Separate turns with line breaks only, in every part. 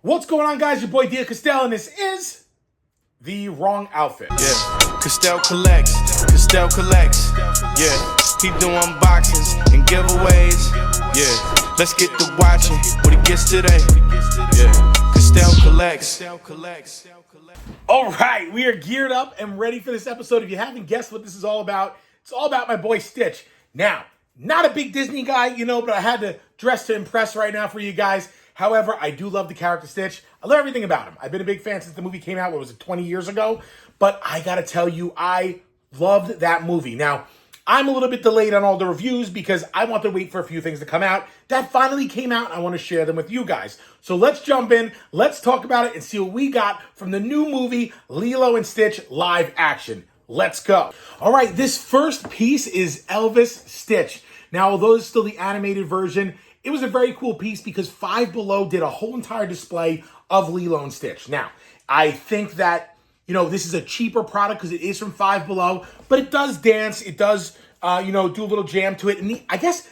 What's going on, guys? Your boy Dia Castell, and this is The Wrong Outfit.
Yeah, Castell collects. Castell collects. Yeah, he do unboxings and giveaways. Yeah, let's get to watching what he gets today. Yeah, Castell collects.
All right, we are geared up and ready for this episode. If you haven't guessed what this is all about, it's all about my boy Stitch. Now, not a big Disney guy, but I had to dress to impress right now for you guys. However, I do love the character Stitch. I love everything about him. I've been a big fan since the movie came out, what was it, 20 years ago? But I gotta tell you, I loved that movie. Now, I'm a little bit delayed on all the reviews because I want to wait for a few things to come out that finally came out, and I want to share them with you guys. So let's jump in, let's talk about it, and see what we got from the new movie, Lilo and Stitch live action. Let's go. All right, this first piece is Elvis Stitch. Now, although it's still the animated version, it was a very cool piece because Five Below did a whole entire display of Lilo and Stitch. Now, I think that, this is a cheaper product because it is from Five Below, but it does dance. It does, do a little jam to it. And I guess,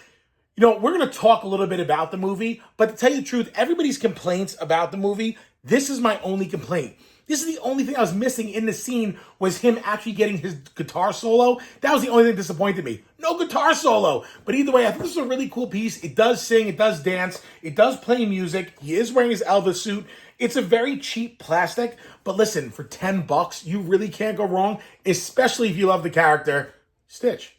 we're going to talk a little bit about the movie, but to tell you the truth, everybody's complaints about the movie, this is my only complaint. This is the only thing I was missing in the scene was him actually getting his guitar solo. That was the only thing that disappointed me. No guitar solo. But either way, I think this is a really cool piece. It does sing, it does dance, it does play music. He is wearing his Elvis suit. It's a very cheap plastic, but listen, for $10, you really can't go wrong, especially if you love the character Stitch.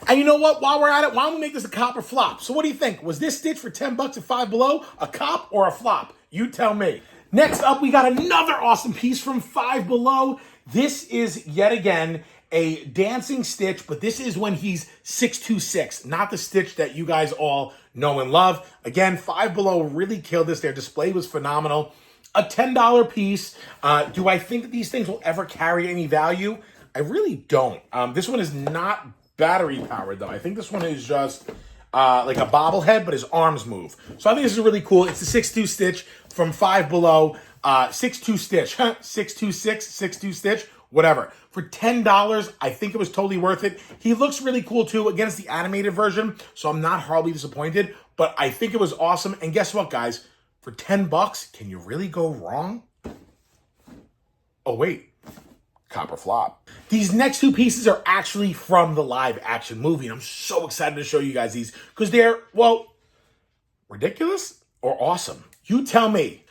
And you know what? While we're at it, why don't we make this a cop or flop? So what do you think? Was this Stitch for $10 at Five Below a cop or a flop? You tell me. Next up, we got another awesome piece from Five Below. This is yet again a dancing Stitch, but this is when he's 626, not the Stitch that you guys all know and love. Again, Five Below really killed this. Their display was phenomenal. A $10 piece. Do I think that these things will ever carry any value? I really don't. This one is not battery powered though. I think this one is just like a bobblehead, but his arms move. So I think this is really cool. It's the 6'2" Stitch from Five Below. 6'2" Stitch, 626, 6'2" Stitch, whatever. For $10, I think it was totally worth it. He looks really cool too. Again, it's the animated version, so I'm not horribly disappointed, but I think it was awesome. And guess what, guys? For $10, can you really go wrong? Oh, wait. Cop or flop. These next two pieces are actually from the live action movie, and I'm so excited to show you guys these because they're, well, ridiculous or awesome. You tell me.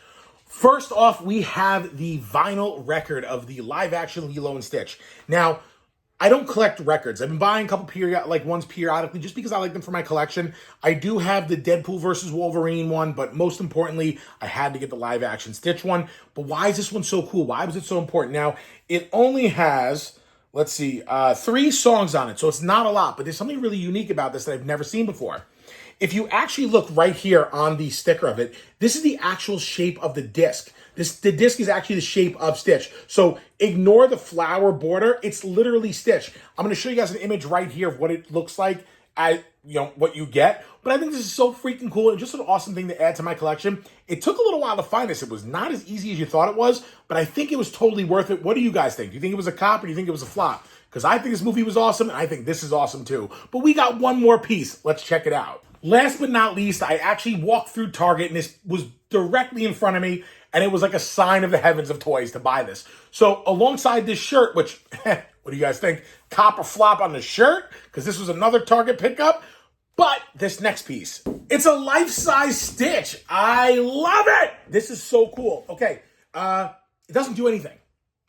First off, we have the vinyl record of the live action Lilo and Stitch. Now, I don't collect records. I've been buying a couple ones periodically just because I like them for my collection. I do have the Deadpool versus Wolverine one, but most importantly, I had to get the live action Stitch one. But why is this one so cool? Why was it so important? Now, it only has, 3 songs on it, so it's not a lot, but there's something really unique about this that I've never seen before. If you actually look right here on the sticker of it, this is the actual shape of the disc. The disc is actually the shape of Stitch. So ignore the flower border. It's literally Stitch. I'm going to show you guys an image right here of what it looks like, what you get. But I think this is so freaking cool and just an awesome thing to add to my collection. It took a little while to find this. It was not as easy as you thought it was, but I think it was totally worth it. What do you guys think? Do you think it was a cop or do you think it was a flop? Because I think this movie was awesome and I think this is awesome too. But we got one more piece. Let's check it out. Last but not least, I actually walked through Target and this was directly in front of me and it was like a sign of the heavens of toys to buy this. So alongside this shirt, which, what do you guys think? Cop or flop on the shirt? Because this was another Target pickup. But this next piece, it's a life-size Stitch. I love it. This is so cool. Okay, it doesn't do anything.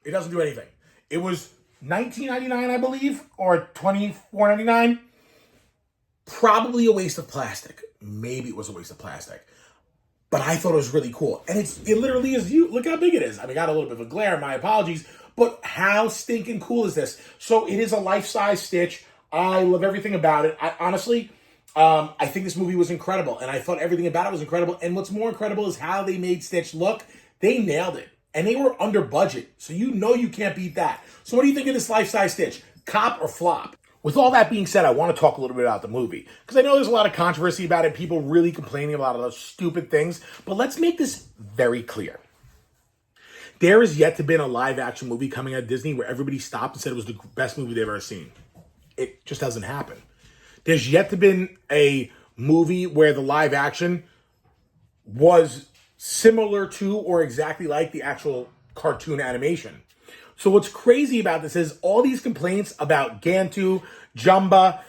It doesn't do anything. It was $19.99, I believe, or $24.99. Probably a waste of plastic. Maybe it was a waste of plastic. But I thought it was really cool. And it literally is you. Look how big it is. I mean, got a little bit of a glare, my apologies. But how stinking cool is this? So it is a life-size Stitch. I love everything about it. I think this movie was incredible. And I thought everything about it was incredible. And what's more incredible is how they made Stitch look. They nailed it. And they were under budget. So you can't beat that. So what do you think of this life-size Stitch? Cop or flop? With all that being said, I want to talk a little bit about the movie because I know there's a lot of controversy about it, people really complaining about a lot of those stupid things, but let's make this very clear. There has yet to been a live-action movie coming out of Disney where everybody stopped and said it was the best movie they've ever seen. It just hasn't happened. There's yet to been a movie where the live action was similar to or exactly like the actual cartoon animation. So what's crazy about this is all these complaints about Gantu, Jumba,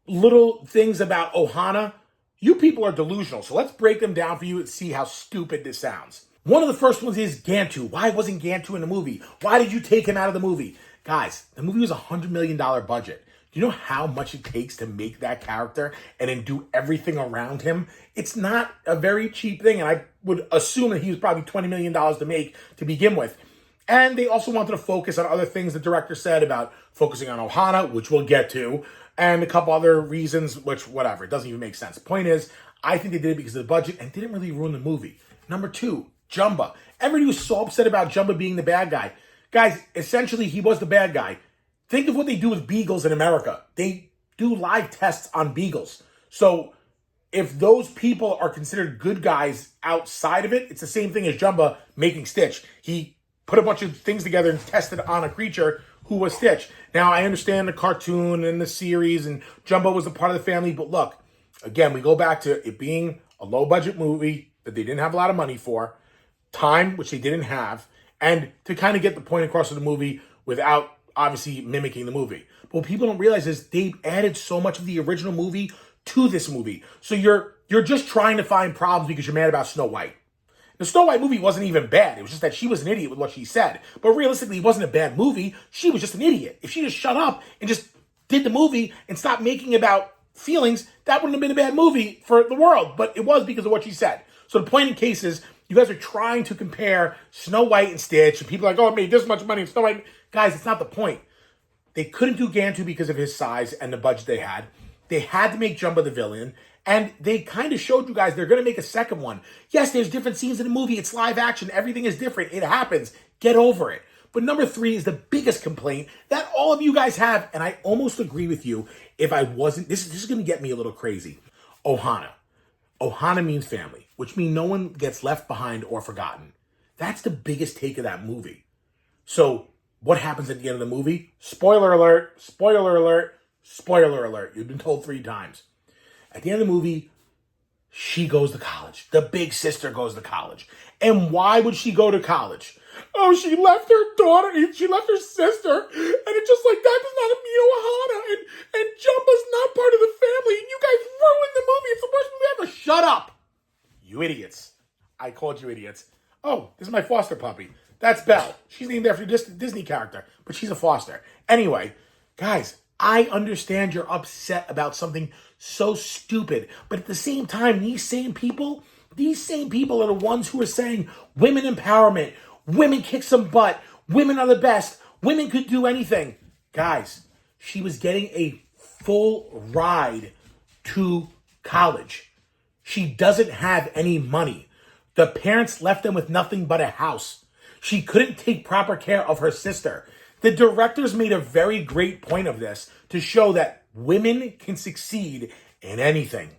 little things about Ohana, you people are delusional. So let's break them down for you and see how stupid this sounds. One of the first ones is Gantu. Why wasn't Gantu in the movie? Why did you take him out of the movie? Guys, the movie was a $100 million budget. Do you know how much it takes to make that character and then do everything around him? It's not a very cheap thing, and I would assume that he was probably $20 million to make to begin with. And they also wanted to focus on other things the director said about focusing on Ohana, which we'll get to, and a couple other reasons, which, whatever, it doesn't even make sense. Point is, I think they did it because of the budget and didn't really ruin the movie. Number two, Jumba. Everybody was so upset about Jumba being the bad guy. Guys, essentially, he was the bad guy. Think of what they do with beagles in America. They do live tests on beagles. So if those people are considered good guys outside of it, it's the same thing as Jumba making Stitch. He put a bunch of things together and tested on a creature who was Stitch. Now, I understand the cartoon and the series, and Jumbo was a part of the family, but look, again, we go back to it being a low-budget movie that they didn't have a lot of money for, time, which they didn't have, and to kind of get the point across of the movie without obviously mimicking the movie. But what people don't realize is they added so much of the original movie to this movie. So you're just trying to find problems because you're mad about Snow White. The Snow White movie wasn't even bad. It was just that she was an idiot with what she said. But realistically, it wasn't a bad movie. She was just an idiot. If she just shut up and just did the movie and stopped making about feelings, that wouldn't have been a bad movie for the world. But it was because of what she said. So the point in case is, you guys are trying to compare Snow White and Stitch, and people are like, oh, it made this much money in Snow White. Guys, it's not the point. They couldn't do Gantu because of his size and the budget they had. They had to make Jumba the villain. And they kind of showed you guys they're going to make a second one. Yes, there's different scenes in the movie. It's live action. Everything is different. It happens. Get over it. But number three is the biggest complaint that all of you guys have. And I almost agree with you if I wasn't. This is going to get me a little crazy. Ohana. Ohana means family, which means no one gets left behind or forgotten. That's the biggest take of that movie. So what happens at the end of the movie? Spoiler alert, spoiler alert, spoiler alert. You've been told 3 times. At the end of the movie, she goes to college. The big sister goes to college. And why would she go to college? Oh, she left her daughter, she left her sister, and it's just like, that does not mean Ohana, and Jumba's not part of the family, and you guys ruined the movie. It's the worst movie ever. Shut up, you idiots. I called you idiots. Oh, this is my foster puppy. That's Belle. She's named after a Disney character, but she's a foster. Anyway, guys, I understand you're upset about something so stupid, but at the same time, these same people are the ones who are saying women empowerment, women kick some butt, women are the best, women could do anything. Guys, she was getting a full ride to college. She doesn't have any money. The parents left them with nothing but a house. She couldn't take proper care of her sister. The directors made a very great point of this to show that women can succeed in anything.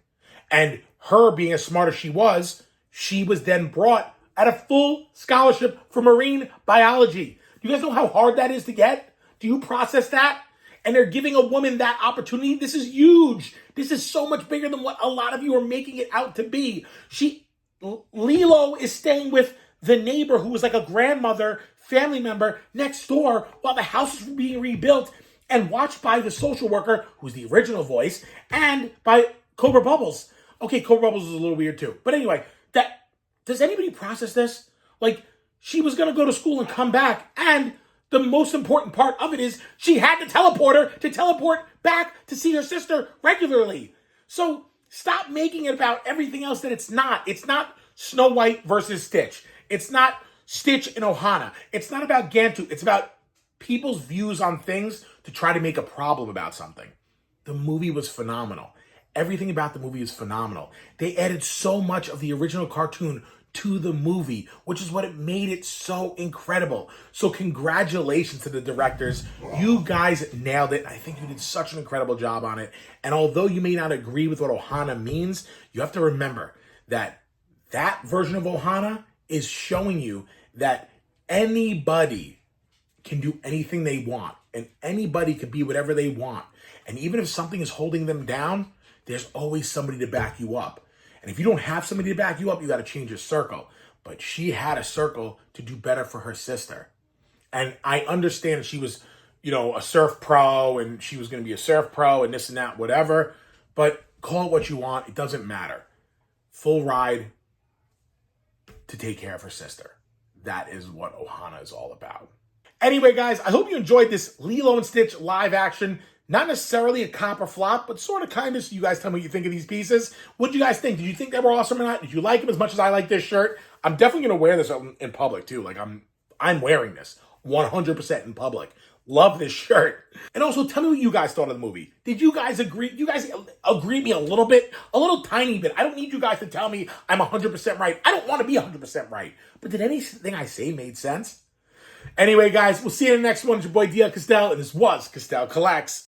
And her being as smart as she was then brought at a full scholarship for marine biology. Do you guys know how hard that is to get? Do you process that? And they're giving a woman that opportunity. This is huge. This is so much bigger than what a lot of you are making it out to be. Lilo is staying with the neighbor who was like a grandmother, family member next door while the house is being rebuilt, and watched by the social worker, who's the original voice, and by Cobra Bubbles. Okay, Cobra Bubbles is a little weird too. But anyway, does anybody process this? Like, she was going to go to school and come back, and the most important part of it is she had the teleporter to teleport back to see her sister regularly. So stop making it about everything else that it's not. It's not Snow White versus Stitch. It's not Stitch and Ohana. It's not about Gantu. It's about people's views on things to try to make a problem about something. The movie was phenomenal. Everything about the movie is phenomenal. They added so much of the original cartoon to the movie, which is what it made it so incredible. So congratulations to the directors. You guys nailed it. I think you did such an incredible job on it. And although you may not agree with what Ohana means, you have to remember that that version of Ohana is showing you that anybody can do anything they want, and anybody can be whatever they want. And even if something is holding them down, there's always somebody to back you up. And if you don't have somebody to back you up, you got to change your circle. But she had a circle to do better for her sister. And I understand she was, a surf pro and she was going to be a surf pro and this and that, whatever. But call it what you want. It doesn't matter. Full ride to take care of her sister. That is what Ohana is all about. Anyway, guys, I hope you enjoyed this Lilo and Stitch live action. Not necessarily a cop or flop, but sort of kind of, so you guys tell me what you think of these pieces. What did you guys think? Did you think they were awesome or not? Did you like them as much as I like this shirt? I'm definitely going to wear this in public, too. Like, I'm wearing this 100% in public. Love this shirt. And also, tell me what you guys thought of the movie. Did you guys agree? You guys agree with me a little bit? A little tiny bit. I don't need you guys to tell me I'm 100% right. I don't want to be 100% right. But did anything I say made sense? Anyway, guys, we'll see you in the next one. It's your boy, D.L. Castell, and this was Castell Collects.